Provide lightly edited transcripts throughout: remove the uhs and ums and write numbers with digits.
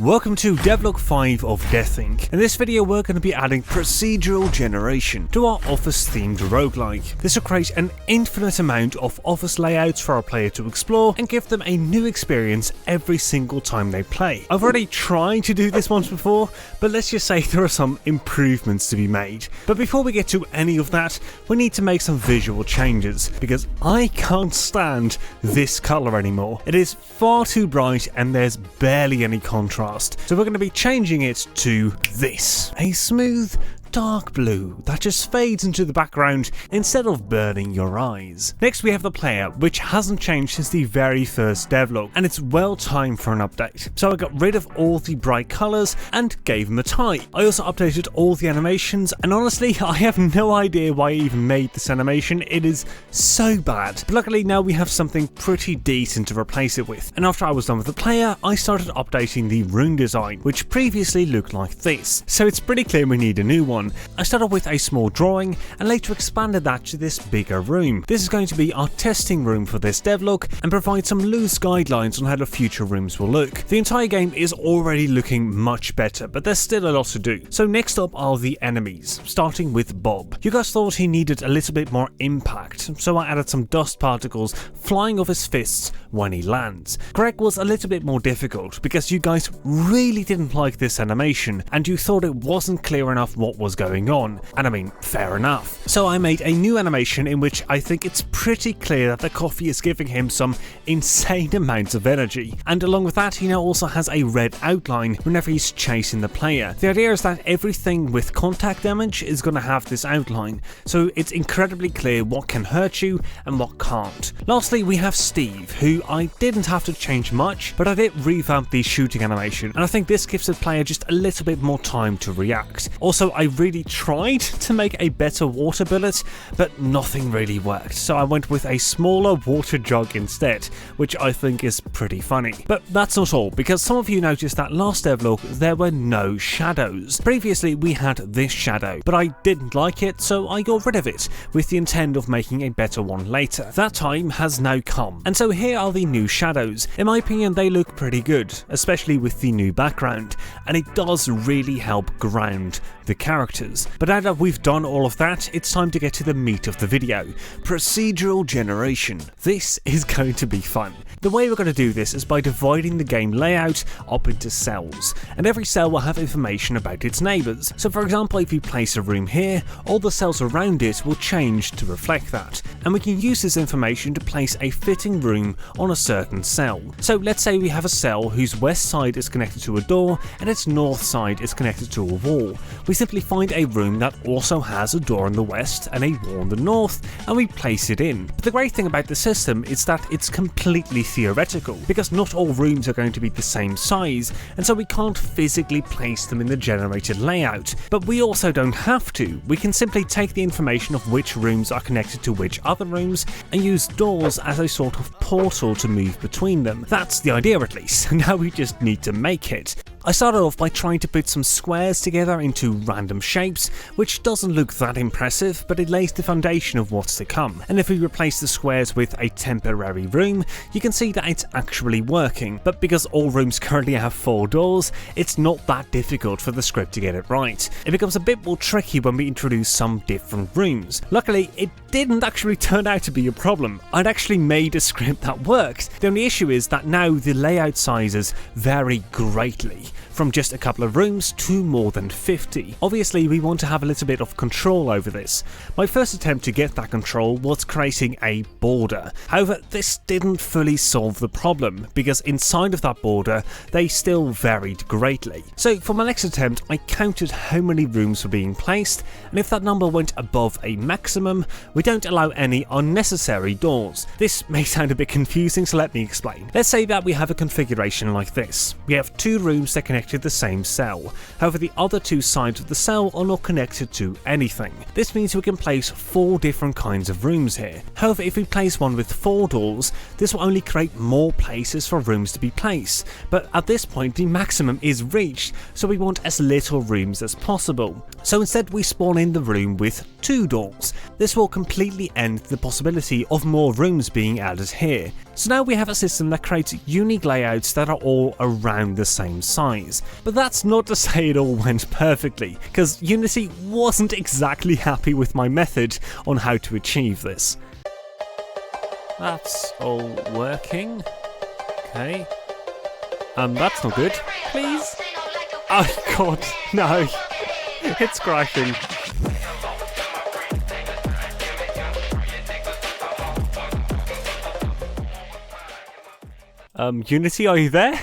Welcome to Devlog 5 of Death Inc. In this video we're going to be adding procedural generation to our office themed roguelike. This will create an infinite amount of office layouts for our player to explore and give them a new experience every single time they play. I've already tried to do this once before, but let's just say there are some improvements to be made. But before we get to any of that, we need to make some visual changes, because I can't stand this colour anymore. It is far too bright and there's barely any contrast. So we're going to be changing it to this. A smooth dark blue that just fades into the background instead of burning your eyes. Next we have the player, which hasn't changed since the very first devlog, and it's well time for an update. So I got rid of all the bright colours and gave him a tie. I also updated all the animations, and honestly I have no idea why I even made this animation. It is so bad. But luckily now we have something pretty decent to replace it with. And after I was done with the player, I started updating the room design, which previously looked like this. So it's pretty clear we need a new one. I started with a small drawing and later expanded that to this bigger room. This is going to be our testing room for this devlog and provide some loose guidelines on how the future rooms will look. The entire game is already looking much better, but there's still a lot to do. So next up are the enemies, starting with Bob. You guys thought he needed a little bit more impact, so I added some dust particles flying off his fists when he lands. Greg was a little bit more difficult because you guys really didn't like this animation and you thought it wasn't clear enough what was going on, and I mean, fair enough. So I made a new animation in which I think it's pretty clear that the coffee is giving him some insane amounts of energy, and along with that he now also has a red outline whenever he's chasing the player. The idea is that everything with contact damage is going to have this outline, so it's incredibly clear what can hurt you and what can't. Lastly we have Steve, who I didn't have to change much, but I did revamp the shooting animation, and I think this gives the player just a little bit more time to react. Also I really tried to make a better water bullet, but nothing really worked, so I went with a smaller water jug instead, which I think is pretty funny. But that's not all, because some of you noticed that last devlog there were no shadows. Previously we had this shadow, but I didn't like it, so I got rid of it, with the intent of making a better one later. That time has now come, and so here are the new shadows. In my opinion they look pretty good, especially with the new background, and it does really help ground the characters. But now that we've done all of that, it's time to get to the meat of the video. Procedural generation. This is going to be fun. The way we're going to do this is by dividing the game layout up into cells, and every cell will have information about its neighbours. So for example, if you place a room here, all the cells around it will change to reflect that, and we can use this information to place a fitting room on a certain cell. So let's say we have a cell whose west side is connected to a door and its north side is connected to a wall. We simply find a room that also has a door in the west and a wall in the north, and we place it in. But the great thing about the system is that it's completely theoretical, because not all rooms are going to be the same size, and so we can't physically place them in the generated layout. But we also don't have to. We can simply take the information of which rooms are connected to which other rooms and use doors as a sort of portal to move between them. That's the idea at least. Now we just need to make it. I started off by trying to put some squares together into random shapes, which doesn't look that impressive, but it lays the foundation of what's to come. And if we replace the squares with a temporary room, you can see that it's actually working. But because all rooms currently have 4 doors, it's not that difficult for the script to get it right. It becomes a bit more tricky when we introduce some different rooms. Luckily, it didn't actually turn out to be a problem. I'd actually made a script that worked. The only issue is that now the layout sizes vary greatly, from just a couple of rooms to more than 50. Obviously we want to have a little bit of control over this. My first attempt to get that control was creating a border. However, this didn't fully solve the problem, because inside of that border they still varied greatly. So for my next attempt I counted how many rooms were being placed, and if that number went above a maximum, we don't allow any unnecessary doors. This may sound a bit confusing, so let me explain. Let's say that we have a configuration like this. We have 2 rooms that connect to the same cell. However, the other 2 sides of the cell are not connected to anything. This means we can place 4 different kinds of rooms here. However, if we place one with 4 doors, this will only create more places for rooms to be placed. But at this point the maximum is reached, so we want as little rooms as possible. So instead we spawn in the room with 2 doors. This will completely end the possibility of more rooms being added here. So now we have a system that creates unique layouts that are all around the same size. But that's not to say it all went perfectly, because Unity wasn't exactly happy with my method on how to achieve this. That's all working. Okay. That's not good. Please? Oh god, no. It's crashing. Unity, are you there?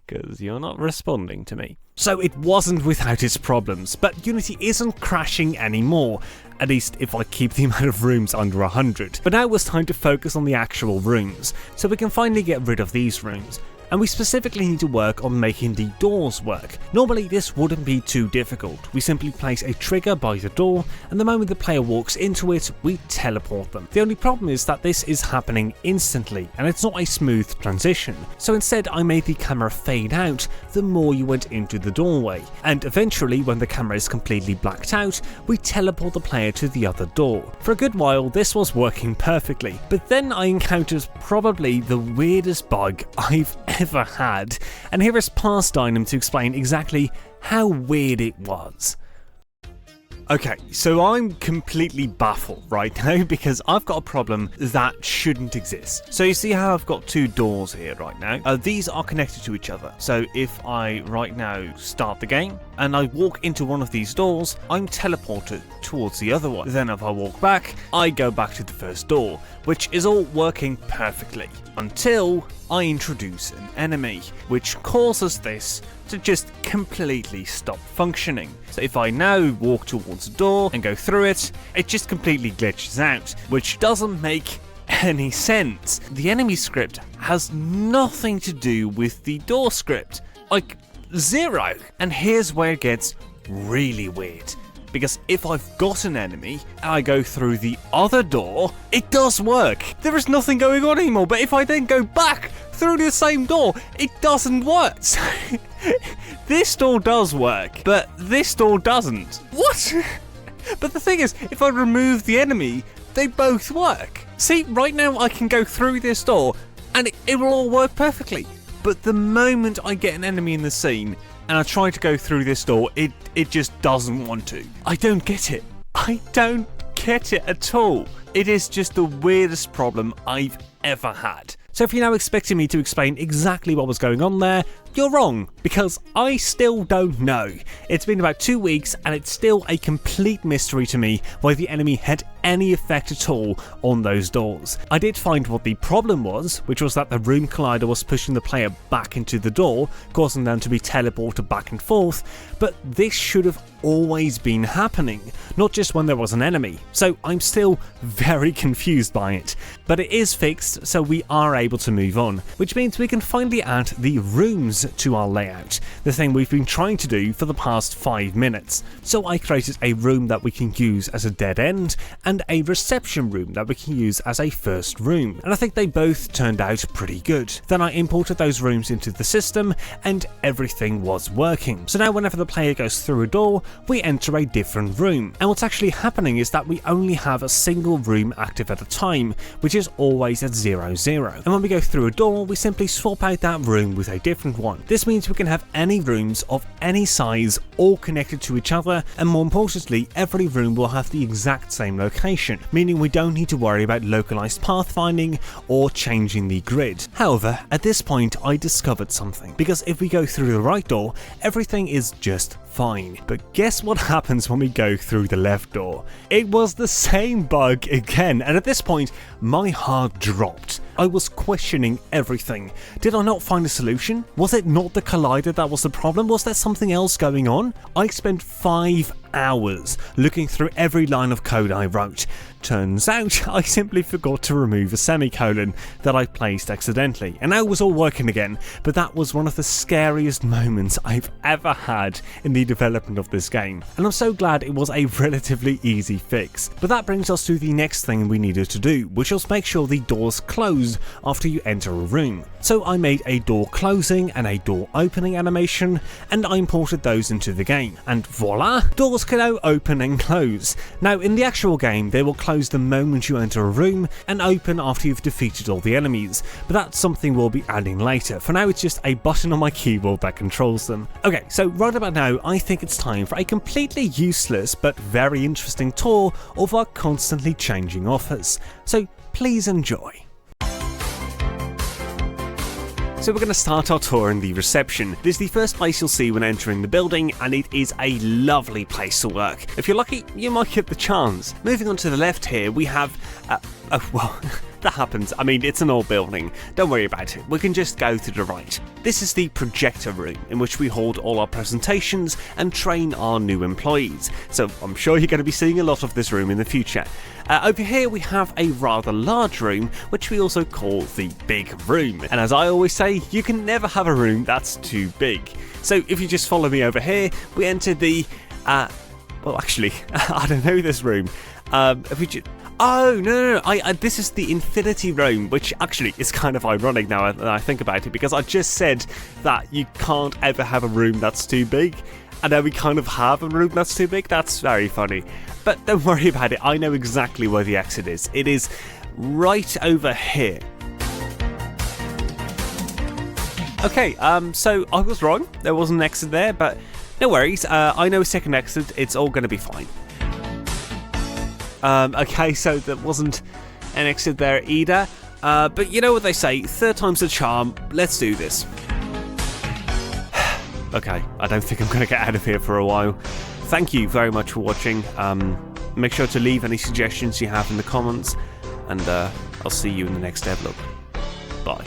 Because you're not responding to me. So it wasn't without its problems, but Unity isn't crashing anymore, at least if I keep the amount of rooms under 100. But now it was time to focus on the actual rooms, so we can finally get rid of these rooms. And we specifically need to work on making the doors work. Normally this wouldn't be too difficult. We simply place a trigger by the door, and the moment the player walks into it, we teleport them. The only problem is that this is happening instantly, and it's not a smooth transition. So instead I made the camera fade out the more you went into the doorway, and eventually when the camera is completely blacked out, we teleport the player to the other door. For a good while this was working perfectly, but then I encountered probably the weirdest bug I've ever had, and here is past Deynum to explain exactly how weird it was. Okay, so I'm completely baffled right now because I've got a problem that shouldn't exist. So you see how I've got two doors here right now? These are connected to each other. So if I right now start the game and I walk into one of these doors, I'm teleported towards the other one. Then if I walk back, I go back to the first door, which is all working perfectly until I introduce an enemy, which causes this to just completely stop functioning. So if I now walk towards a door and go through it, it just completely glitches out, which doesn't make any sense. The enemy script has nothing to do with the door script, like zero. And here's where it gets really weird. Because if I've got an enemy and I go through the other door, it does work. There is nothing going on anymore, but if I then go back through the same door, it doesn't work. So this door does work, but this door doesn't. What? But the thing is, if I remove the enemy, they both work. See, right now I can go through this door and it will all work perfectly. But the moment I get an enemy in the scene and I try to go through this door, it just doesn't want to. I don't get it. I don't get it at all. It is just the weirdest problem I've ever had. So if you're now expecting me to explain exactly what was going on there, you're wrong, because I still don't know. It's been about 2 weeks and it's still a complete mystery to me why the enemy had any effect at all on those doors. I did find what the problem was, which was that the room collider was pushing the player back into the door, causing them to be teleported back and forth, but this should have always been happening, not just when there was an enemy. So I'm still very confused by it, but it is fixed, so we are able to move on, which means we can finally add the rooms to our layout, the thing we've been trying to do for the past 5 minutes. So I created a room that we can use as a dead end and a reception room that we can use as a first room, and I think they both turned out pretty good. Then I imported those rooms into the system and everything was working. So now whenever the player goes through a door, we enter a different room, and what's actually happening is that we only have a single room active at a time, which is always at 0, and when we go through a door, we simply swap out that room with a different one. This means we can have any rooms of any size all connected to each other, and more importantly, every room will have the exact same location, meaning we don't need to worry about localized pathfinding or changing the grid. However, at this point I discovered something, because if we go through the right door, everything is just fine. But guess what happens when we go through the left door? It was the same bug again, and at this point my heart dropped. I was questioning everything. Did I not find a solution? Was it not the collider that was the problem? Was there something else going on? I spent 5 hours looking through every line of code I wrote. Turns out I simply forgot to remove a semicolon that I placed accidentally, and now it was all working again, but that was one of the scariest moments I've ever had in the development of this game, and I'm so glad it was a relatively easy fix. But that brings us to the next thing we needed to do, which was make sure the doors close after you enter a room. So I made a door closing and a door opening animation, and I imported those into the game, and voila, doors doors can now open and close. Now in the actual game they will close the moment you enter a room and open after you've defeated all the enemies, but that's something we'll be adding later. For now it's just a button on my keyboard that controls them. Okay, so right about now I think it's time for a completely useless but very interesting tour of our constantly changing office. So please enjoy. So we're going to start our tour in the reception. This is the first place you'll see when entering the building, and it is a lovely place to work. If you're lucky, you might get the chance. Moving on to the left here, we have, well, that happens. I mean, it's an old building. Don't worry about it. We can just go to the right. This is the projector room, in which we hold all our presentations and train our new employees. So I'm sure you're going to be seeing a lot of this room in the future. Over here we have a rather large room, which we also call the big room. And as I always say, you can never have a room that's too big. So if you just follow me over here, we enter the, well actually, I don't know this room. If we just... Oh, no, this is the infinity room, which actually is kind of ironic now that I think about it, because I just said that you can't ever have a room that's too big, and now we kind of have a room that's too big. That's very funny. But don't worry about it, I know exactly where the exit is. It is right over here. Okay, so I was wrong, there was an exit there, but no worries, I know a second exit, it's all going to be fine. Okay, so there wasn't an exit there either, but you know what they say, third time's the charm, let's do this. Okay, I don't think I'm going to get out of here for a while. Thank you very much for watching, make sure to leave any suggestions you have in the comments, and I'll see you in the next devlog. Bye.